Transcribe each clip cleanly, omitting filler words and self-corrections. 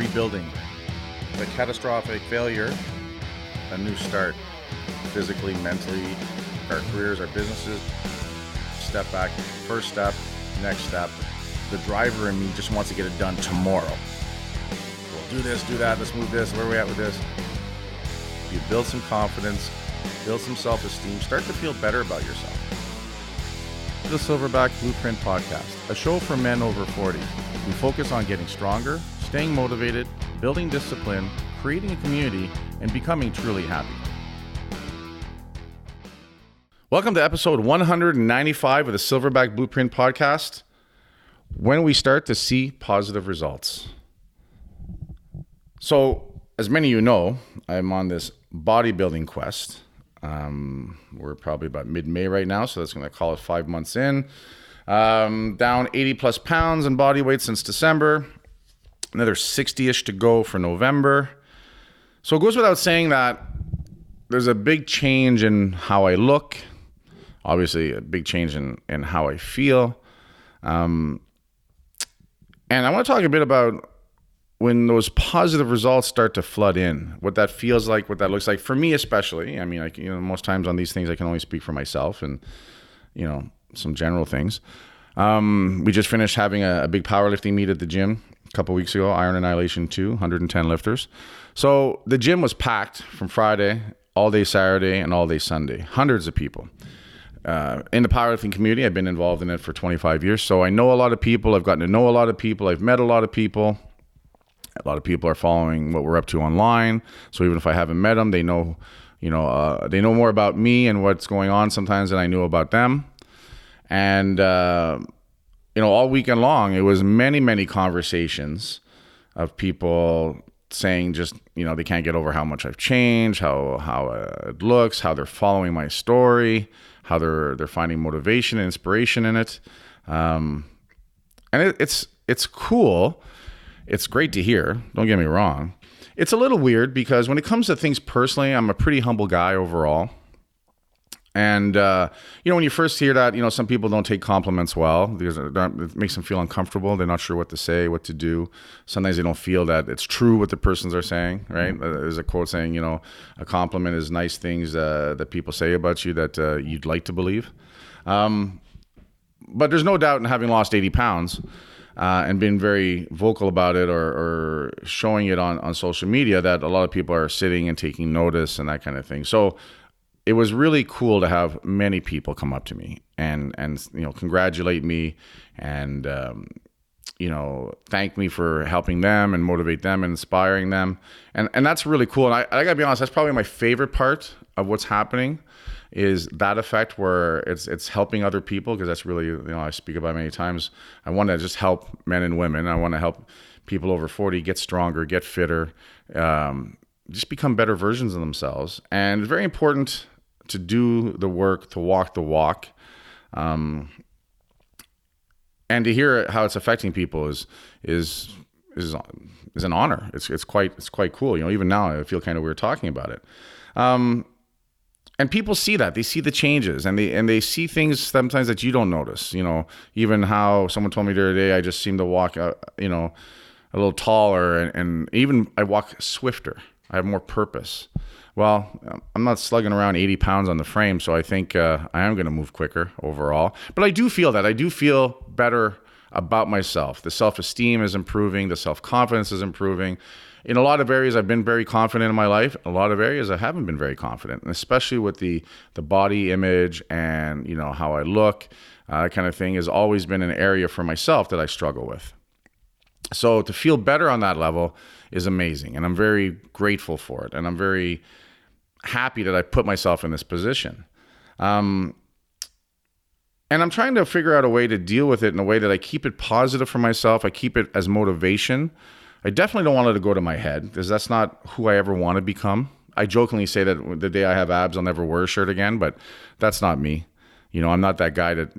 rebuilding. The catastrophic failure, a new start, physically, mentally, our careers, our businesses. Step back, first step, next step. The driver in me just wants to get it done tomorrow. We'll do this, do that, let's move this, where are we at with this? You build some confidence, build some self-esteem, start to feel better about yourself. The Silverback Blueprint Podcast, a show for men over 40. We focus on getting stronger, staying motivated, building discipline, creating a community, and becoming truly happy. Welcome to episode 195 of the Silverback Blueprint Podcast. When we start to see positive results. So, as many of you know, I'm on this bodybuilding quest. We're probably about mid-May right now, so that's going to call it 5 months in. Down 80 plus pounds in body weight since December. Another 60-ish to go for November. So it goes without saying that there's a big change in how I look. Obviously, a big change in how I feel. And I want to talk a bit about when those positive results start to flood in, what that feels like, what that looks like for me, especially. I mean, most times on these things, I can only speak for myself and, some general things. We just finished having a big powerlifting meet at the gym a couple weeks ago, Iron Annihilation 2, 110 lifters. So the gym was packed from Friday, all day Saturday, and all day Sunday. Hundreds of people. In the powerlifting community, I've been involved in it for 25 years. So I know a lot of people. I've gotten to know a lot of people. I've met a lot of people. A lot of people are following what we're up to online. So even if I haven't met them, they know, they know more about me and what's going on sometimes than I knew about them. And, all weekend long, it was many, many conversations of people saying just, they can't get over how much I've changed, how it looks, how they're following my story, how they're finding motivation and inspiration in it. And it's cool. It's great to hear. Don't get me wrong. It's a little weird because when it comes to things personally, I'm a pretty humble guy overall. And, when you first hear that, some people don't take compliments well because it makes them feel uncomfortable. They're not sure what to say, what to do. Sometimes they don't feel that it's true what the persons are saying, right? There's a quote saying, a compliment is nice things that people say about you that you'd like to believe. But there's no doubt in having lost 80 pounds and been very vocal about it or showing it on social media that a lot of people are sitting and taking notice and that kind of thing. So it was really cool to have many people come up to me and congratulate me and thank me for helping them and motivate them and inspiring them. And that's really cool. And I gotta be honest, that's probably my favorite part of what's happening is that effect where it's helping other people, because that's really, I speak about many times. I want to just help men and women. I want to help people over 40 get stronger, get fitter, just become better versions of themselves. And it's very important to do the work, to walk the walk, and to hear how it's affecting people is an honor. It's quite cool. Even now I feel kind of weird talking about it. And people see that. They see the changes and they see things sometimes that you don't notice. Even how someone told me the other day, I just seem to walk, a little taller and even I walk swifter. I have more purpose. Well, I'm not slugging around 80 pounds on the frame, so I think I am going to move quicker overall. But I do feel that. I do feel better about myself. The self-esteem is improving. The self-confidence is improving. In a lot of areas, I've been very confident in my life. A lot of areas, I haven't been very confident, and especially with the body image and, how I look, that kind of thing has always been an area for myself that I struggle with. So to feel better on that level is amazing, and I'm very grateful for it, and I'm very happy that I put myself in this position. And I'm trying to figure out a way to deal with it in a way that I keep it positive for myself. I keep it as motivation. I definitely don't want it to go to my head because that's not who I ever want to become. I jokingly say that the day I have abs, I'll never wear a shirt again, but that's not me. I'm not that guy that,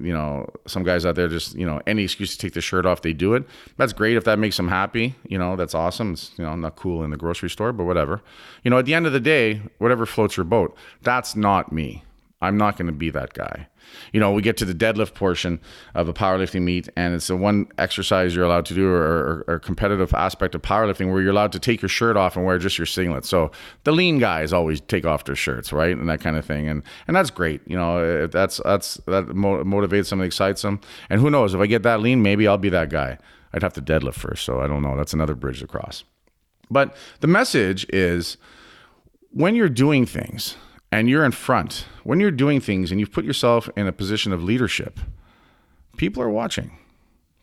some guys out there just, any excuse to take the shirt off, they do it. That's great if that makes them happy. That's awesome. It's, not cool in the grocery store, but whatever. At the end of the day, whatever floats your boat, that's not me. I'm not going to be that guy. We get to the deadlift portion of a powerlifting meet, and it's the one exercise you're allowed to do, or competitive aspect of powerlifting, where you're allowed to take your shirt off and wear just your singlet. So the lean guys always take off their shirts, right? And that kind of thing. And that's great. That motivates them, excites them. And who knows, if I get that lean, maybe I'll be that guy. I'd have to deadlift first. So I don't know. That's another bridge to cross. But the message is, when you're doing things and you're in front, when you're doing things and you've put yourself in a position of leadership, people are watching.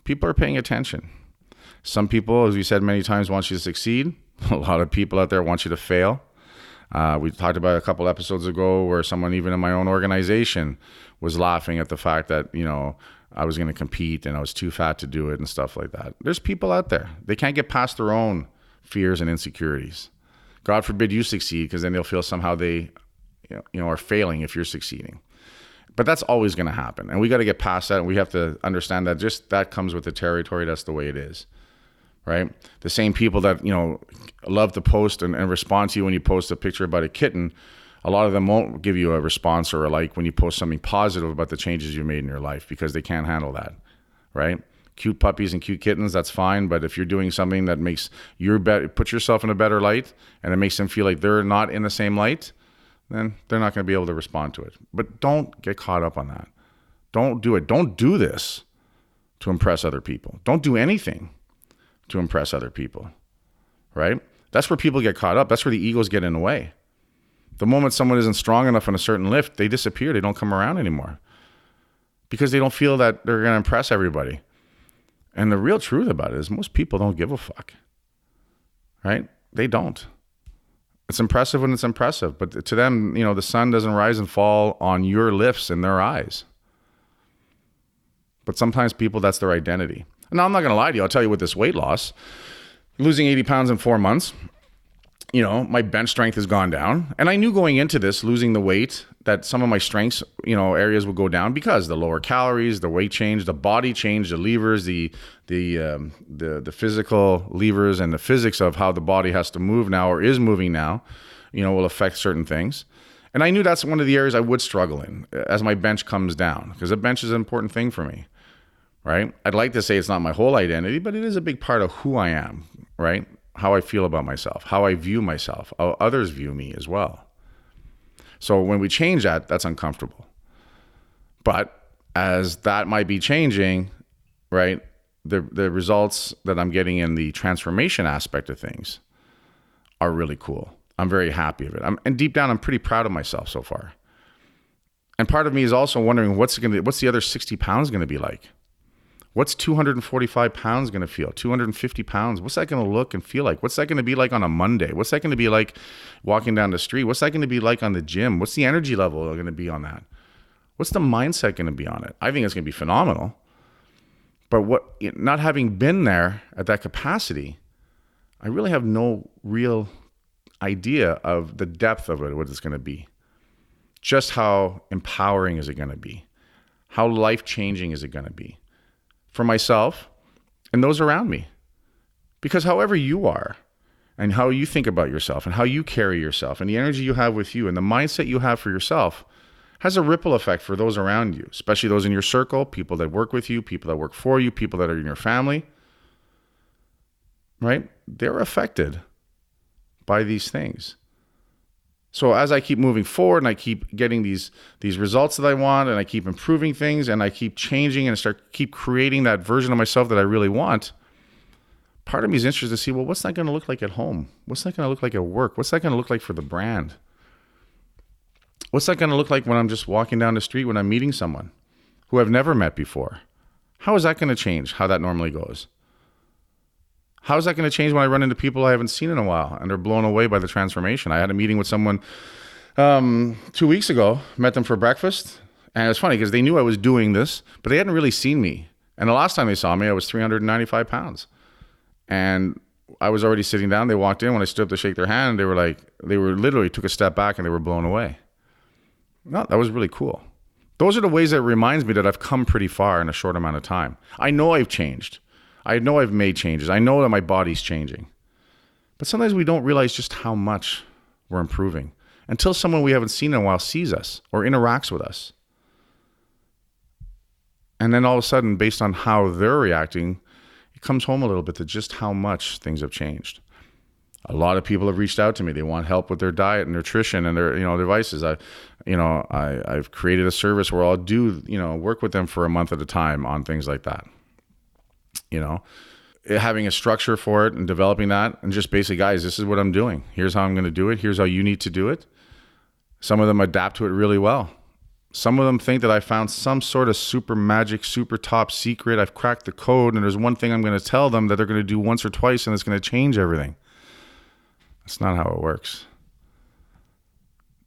People are paying attention. Some people, as we said many times, want you to succeed. A lot of people out there want you to fail. We talked about a couple episodes ago where someone, even in my own organization, was laughing at the fact that, I was going to compete and I was too fat to do it and stuff like that. There's people out there. They can't get past their own fears and insecurities. God forbid you succeed, because then they'll feel somehow they are failing if you're succeeding. But that's always going to happen. And we got to get past that. And we have to understand that just that comes with the territory. That's the way it is, right? The same people that, love to post and respond to you when you post a picture about a kitten, a lot of them won't give you a response or a like when you post something positive about the changes you made in your life, because they can't handle that, right? Cute puppies and cute kittens, that's fine. But if you're doing something that makes put yourself in a better light, and it makes them feel like they're not in the same light, then they're not going to be able to respond to it. But don't get caught up on that. Don't do it. Don't do this to impress other people. Don't do anything to impress other people, right? That's where people get caught up. That's where the egos get in the way. The moment someone isn't strong enough in a certain lift, they disappear. They don't come around anymore because they don't feel that they're going to impress everybody. And the real truth about it is most people don't give a fuck, right? They don't. It's impressive when it's impressive, but to them, the sun doesn't rise and fall on your lifts in their eyes. But sometimes people, that's their identity. Now, I'm not going to lie to you. I'll tell you, with this weight loss, losing 80 pounds in 4 months, my bench strength has gone down. And I knew going into this, losing the weight, that some of my strengths, areas would go down because the lower calories, the weight change, the body change, the levers, the physical levers and the physics of how the body has to move now, or is moving now, will affect certain things. And I knew that's one of the areas I would struggle in as my bench comes down, because the bench is an important thing for me, right? I'd like to say it's not my whole identity, but it is a big part of who I am, right? How I feel about myself, how I view myself, how others view me as well. So when we change that, that's uncomfortable. But as that might be changing, right, the results that I'm getting in the transformation aspect of things are really cool. I'm very happy of it. And deep down, I'm pretty proud of myself so far. And part of me is also wondering, what's the other 60 pounds going to be like? What's 245 pounds going to feel? 250 pounds? What's that going to look and feel like? What's that going to be like on a Monday? What's that going to be like walking down the street? What's that going to be like on the gym? What's the energy level going to be on that? What's the mindset going to be on it? I think it's going to be phenomenal. But not having been there at that capacity, I really have no real idea of the depth of it, what it's going to be. Just how empowering is it going to be? How life-changing is it going to be? For myself and those around me. Because however you are, and how you think about yourself, and how you carry yourself, and the energy you have with you, and the mindset you have for yourself, has a ripple effect for those around you, especially those in your circle, people that work with you, people that work for you, people that are in your family, right? They're affected by these things. So as I keep moving forward and I keep getting these results that I want, and I keep improving things, and I keep changing and keep creating that version of myself that I really want, part of me is interested to see, well, what's that going to look like at home? What's that going to look like at work? What's that going to look like for the brand? What's that going to look like when I'm just walking down the street, when I'm meeting someone who I've never met before? How is that going to change how that normally goes? How is that going to change when I run into people I haven't seen in a while and they're blown away by the transformation? I had a meeting with someone 2 weeks ago, met them for breakfast. And it was funny because they knew I was doing this, but they hadn't really seen me. And the last time they saw me, I was 395 pounds. And I was already sitting down. They walked in. When I stood up to shake their hand, they were literally took a step back and they were blown away. No, that was really cool. Those are the ways that it reminds me that I've come pretty far in a short amount of time. I know I've changed. I know I've made changes. I know that my body's changing. But sometimes we don't realize just how much we're improving. until someone we haven't seen in a while sees us or interacts with us. And then all of a sudden, based on how they're reacting, it comes home a little bit to just how much things have changed. A lot of people have reached out to me. They want help with their diet and nutrition and their, their vices. I've created a service where I'll do, work with them for a month at a time on things like that. Having a structure for it and developing that, and just basically, guys, this is what I'm doing. Here's how I'm going to do it. Here's how you need to do it. Some of them adapt to it really well. Some of them think that I found some sort of super magic, super top secret. I've cracked the code, and there's one thing I'm going to tell them that they're going to do once or twice, and it's going to change everything. That's not how it works.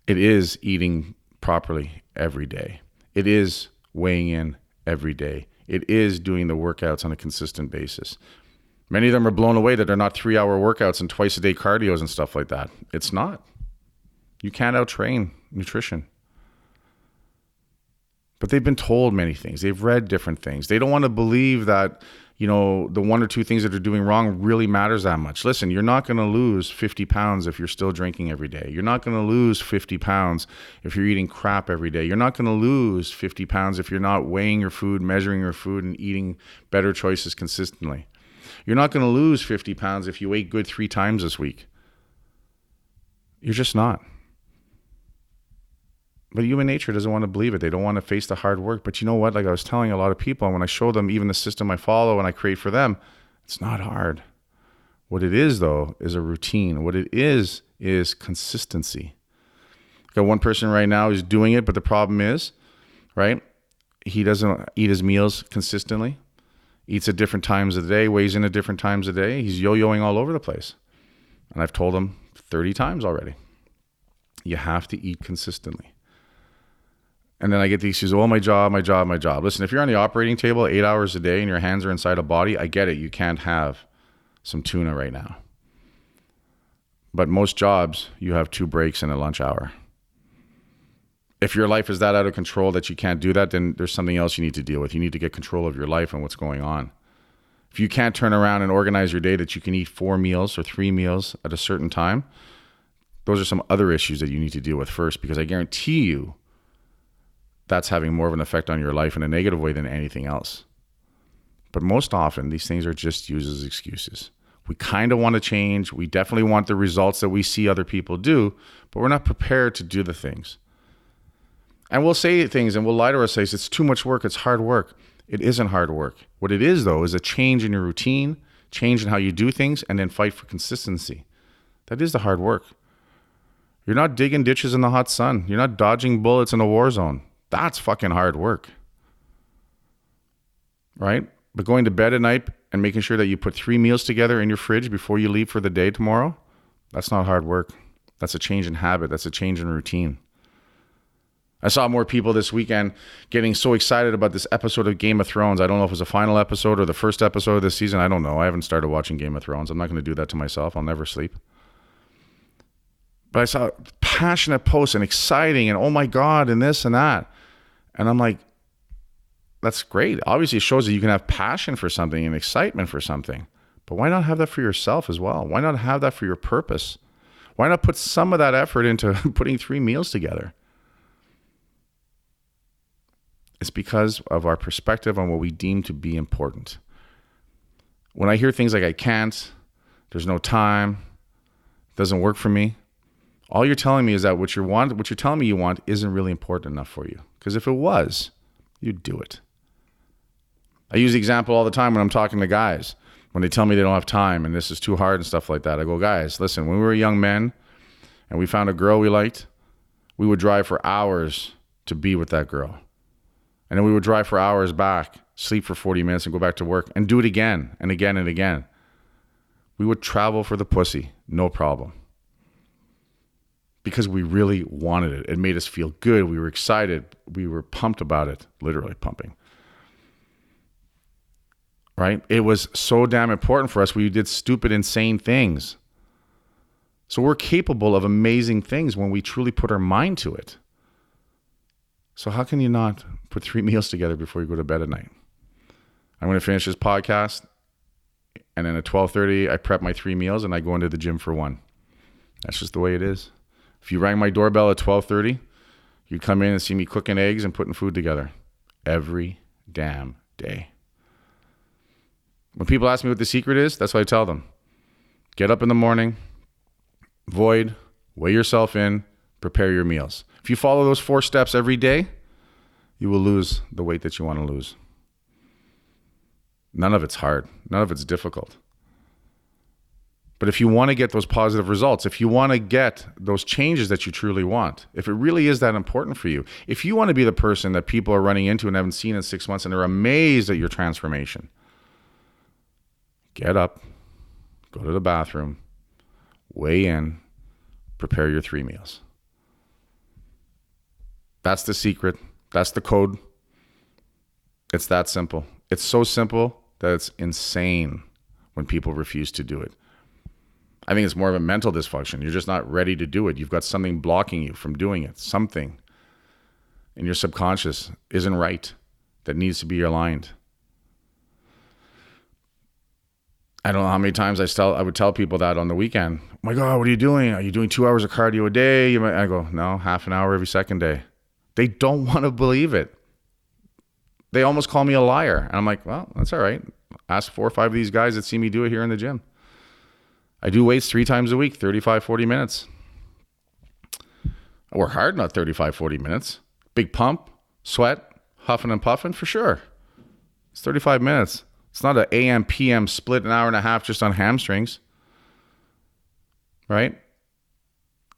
It is eating properly every day. It is weighing in every day. It is doing the workouts on a consistent basis. Many of them are blown away that they're not 3-hour workouts and twice a day cardios and stuff like that. It's not. You can't out-train nutrition. But they've been told many things. They've read different things. They don't want to believe that, the 1 or 2 things that they're doing wrong really matters that much. Listen, you're not going to lose 50 pounds if you're still drinking every day. You're not going to lose 50 pounds if you're eating crap every day. You're not going to lose 50 pounds if you're not weighing your food, measuring your food, and eating better choices consistently. You're not going to lose 50 pounds if you ate good 3 times this week. You're just not. But human nature doesn't want to believe it. They don't want to face the hard work. But you know what? Like I was telling a lot of people, when I show them even the system I follow and I create for them, it's not hard. What it is, though, is a routine. What it is consistency. I've got one person right now who's doing it, but the problem is, right, he doesn't eat his meals consistently, eats at different times of the day, weighs in at different times of the day. He's yo-yoing all over the place. And I've told him 30 times already, you have to eat consistently. And then I get these, he says, my job. Listen, if you're on the operating table 8 hours a day and your hands are inside a body, I get it. You can't have some tuna right now. But most jobs, you have 2 breaks and a lunch hour. If your life is that out of control that you can't do that, then there's something else you need to deal with. You need to get control of your life and what's going on. If you can't turn around and organize your day that you can eat 4 meals or 3 meals at a certain time, those are some other issues that you need to deal with first, because I guarantee you, that's having more of an effect on your life in a negative way than anything else. But most often, these things are just used as excuses. We kind of want to change. We definitely want the results that we see other people do, but we're not prepared to do the things. And we'll say things and we'll lie to ourselves. It's too much work. It's hard work. It isn't hard work. What it is, though, is a change in your routine, change in how you do things, and then fight for consistency. That is the hard work. You're not digging ditches in the hot sun. You're not dodging bullets in a war zone. That's fucking hard work, right? But going to bed at night and making sure that you put 3 meals together in your fridge before you leave for the day tomorrow, that's not hard work. That's a change in habit. That's a change in routine. I saw more people this weekend getting so excited about this episode of Game of Thrones. I don't know if it was a final episode or the first episode of this season. I don't know. I haven't started watching Game of Thrones. I'm not going to do that to myself. I'll never sleep. But I saw passionate posts and exciting and oh my God and this and that. And I'm like, that's great. Obviously, it shows that you can have passion for something and excitement for something. But why not have that for yourself as well? Why not have that for your purpose? Why not put some of that effort into putting 3 meals together? It's because of our perspective on what we deem to be important. When I hear things like I can't, there's no time, it doesn't work for me, all you're telling me is that what you're telling me you want isn't really important enough for you. Because if it was, you'd do it. I use the example all the time when I'm talking to guys. When they tell me they don't have time and this is too hard and stuff like that, I go, guys, listen, when we were young men and we found a girl we liked, we would drive for hours to be with that girl. And then we would drive for hours back, sleep for 40 minutes and go back to work and do it again and again and again. We would travel for the pussy, no problem. Because we really wanted it. It made us feel good. We were excited. We were pumped about it, literally pumping. Right? It was so damn important for us. We did stupid, insane things. So we're capable of amazing things when we truly put our mind to it. So how can you not put 3 meals together before you go to bed at night? I'm going to finish this podcast, and then at 12:30, I prep my 3 meals, and I go into the gym for 1. That's just the way it is. If you rang my doorbell at 12:30, you'd come in and see me cooking eggs and putting food together every damn day. When people ask me what the secret is, that's what I tell them. Get up in the morning, void, weigh yourself in, prepare your meals. If you follow those 4 steps every day, you will lose the weight that you want to lose. None of it's hard. None of it's difficult. But if you want to get those positive results, if you want to get those changes that you truly want, if it really is that important for you, if you want to be the person that people are running into and haven't seen in 6 months and they're amazed at your transformation, get up, go to the bathroom, weigh in, prepare your 3 meals. That's the secret. That's the code. It's that simple. It's so simple that it's insane when people refuse to do it. I think it's more of a mental dysfunction. You're just not ready to do it. You've got something blocking you from doing it. Something in your subconscious isn't right that needs to be aligned. I don't know how many times I would tell people that on the weekend. Oh my God, what are you doing? Are you doing 2 hours of cardio a day? I go, no, half an hour every second day. They don't want to believe it. They almost call me a liar. And I'm like, well, that's all right. Ask 4 or 5 of these guys that see me do it here in the gym. I do weights 3 times a week, 35, 40 minutes. I work hard, not 35, 40 minutes. Big pump, sweat, huffing and puffing for sure. It's 35 minutes. It's not an AM, PM split an hour and a half just on hamstrings, right?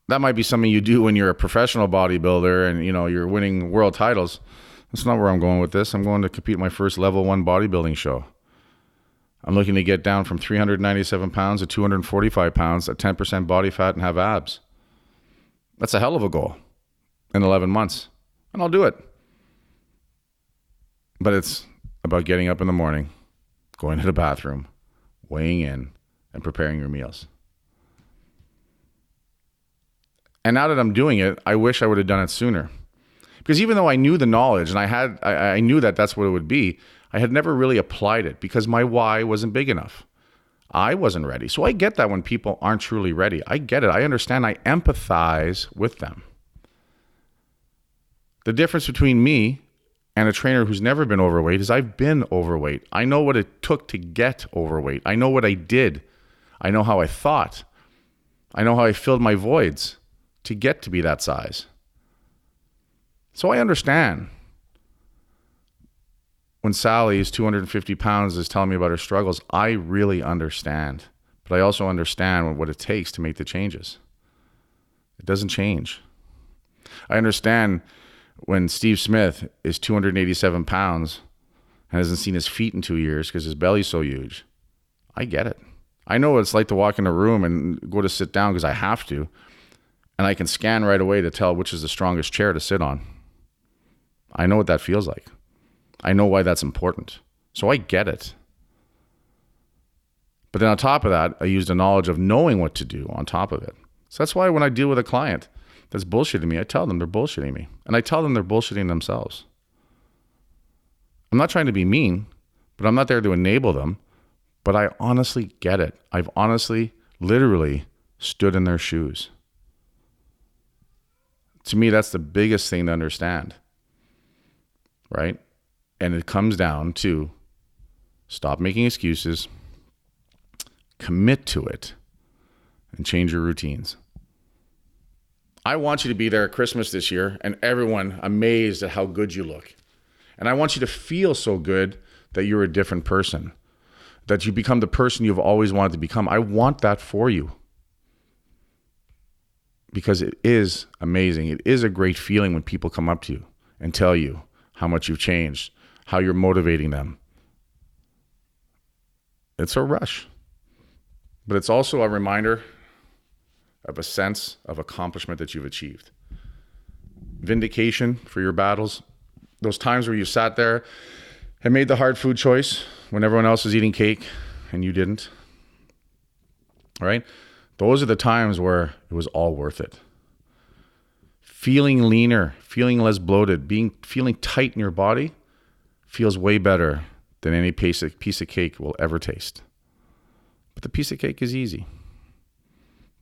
That might be something you do when you're a professional bodybuilder and, you're winning world titles. That's not where I'm going with this. I'm going to compete in my first level 1 bodybuilding show. I'm looking to get down from 397 pounds to 245 pounds at 10% body fat and have abs. That's a hell of a goal in 11 months. And I'll do it. But it's about getting up in the morning, going to the bathroom, weighing in, and preparing your meals. And now that I'm doing it, I wish I would have done it sooner. Because even though I knew the knowledge and I knew that that's what it would be, I had never really applied it because my why wasn't big enough. I wasn't ready. So I get that when people aren't truly ready. I get it. I understand. I empathize with them. The difference between me and a trainer who's never been overweight is I've been overweight. I know what it took to get overweight. I know what I did. I know how I thought. I know how I filled my voids to get to be that size. So I understand. When Sally is 250 pounds is telling me about her struggles, I really understand. But I also understand what it takes to make the changes. It doesn't change. I understand when Steve Smith is 287 pounds and hasn't seen his feet in 2 years because his belly's so huge. I get it. I know what it's like to walk in a room and go to sit down because I have to. And I can scan right away to tell which is the strongest chair to sit on. I know what that feels like. I know why that's important. So I get it. But then on top of that, I used the knowledge of knowing what to do on top of it. So that's why when I deal with a client that's bullshitting me, I tell them they're bullshitting me. And I tell them they're bullshitting themselves. I'm not trying to be mean, but I'm not there to enable them. But I honestly get it. I've honestly, literally stood in their shoes. To me, that's the biggest thing to understand. Right? And it comes down to stop making excuses, commit to it, and change your routines. I want you to be there at Christmas this year and everyone amazed at how good you look. And I want you to feel so good that you're a different person, that you become the person you've always wanted to become. I want that for you because it is amazing. It is a great feeling when people come up to you and tell you how much you've changed, how you're motivating them. It's a rush, but it's also a reminder of a sense of accomplishment that you've achieved. Vindication for your battles. Those times where you sat there and made the hard food choice when everyone else was eating cake and you didn't. All right? Those are the times where it was all worth it. Feeling leaner, feeling less bloated, feeling tight in your body feels way better than any piece of cake will ever taste. But the piece of cake is easy.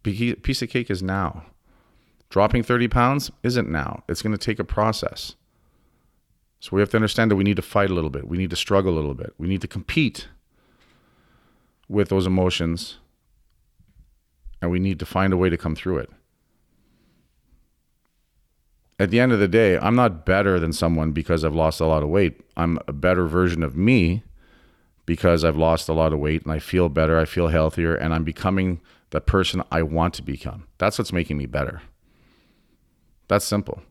Piece of cake is now. Dropping 30 pounds isn't now. It's going to take a process. So we have to understand that we need to fight a little bit. We need to struggle a little bit. We need to compete with those emotions, and we need to find a way to come through it. At the end of the day, I'm not better than someone because I've lost a lot of weight. I'm a better version of me because I've lost a lot of weight and I feel better, I feel healthier, and I'm becoming the person I want to become. That's what's making me better. That's simple.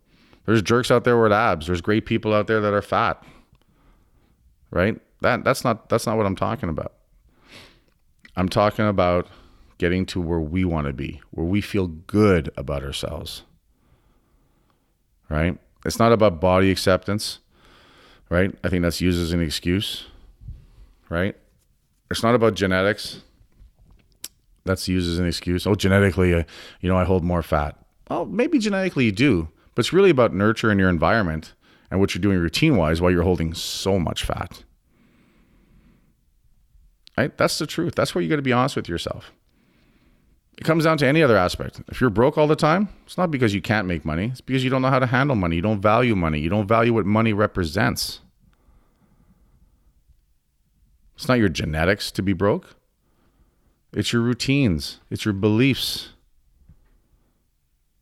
There's jerks out there with abs. There's great people out there that are fat. Right? That's not what I'm talking about. I'm talking about getting to where we want to be, where we feel good about ourselves. Right? It's not about body acceptance. Right? I think that's used as an excuse. Right? It's not about genetics. That's used as an excuse. Oh, genetically, I hold more fat. Well, maybe genetically you do, but it's really about nurture in your environment and what you're doing routine-wise while you're holding so much fat. Right? That's the truth. That's where you got to be honest with yourself. It comes down to any other aspect. If you're broke all the time, it's not because you can't make money. It's because you don't know how to handle money. You don't value money. You don't value what money represents. It's not your genetics to be broke. It's your routines. It's your beliefs.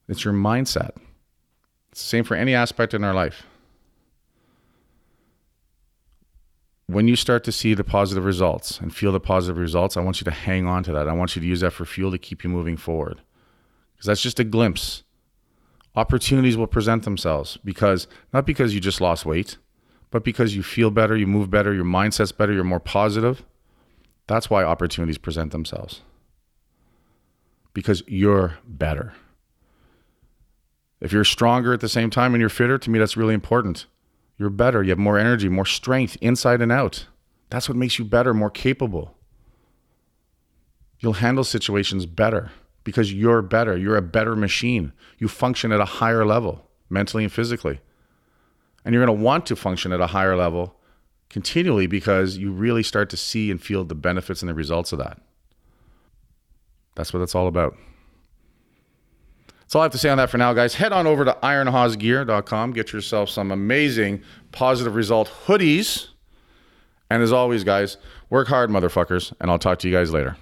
It's your mindset. It's the same for any aspect in our life. When you start to see the positive results and feel the positive results, I want you to hang on to that. I want you to use that for fuel to keep you moving forward. Because that's just a glimpse. Opportunities will present themselves not because you just lost weight, but because you feel better, you move better, your mindset's better, you're more positive. That's why opportunities present themselves. Because you're better. If you're stronger at the same time and you're fitter, to me, that's really important. You're better. You have more energy, more strength inside and out. That's what makes you better, more capable. You'll handle situations better because you're better. You're a better machine. You function at a higher level, mentally and physically. And you're going to want to function at a higher level continually because you really start to see and feel the benefits and the results of that. That's what it's all about. That's all I have to say on that for now, guys. Head on over to ironhawsgear.com. Get yourself some amazing positive result hoodies. And as always, guys, work hard, motherfuckers. And I'll talk to you guys later.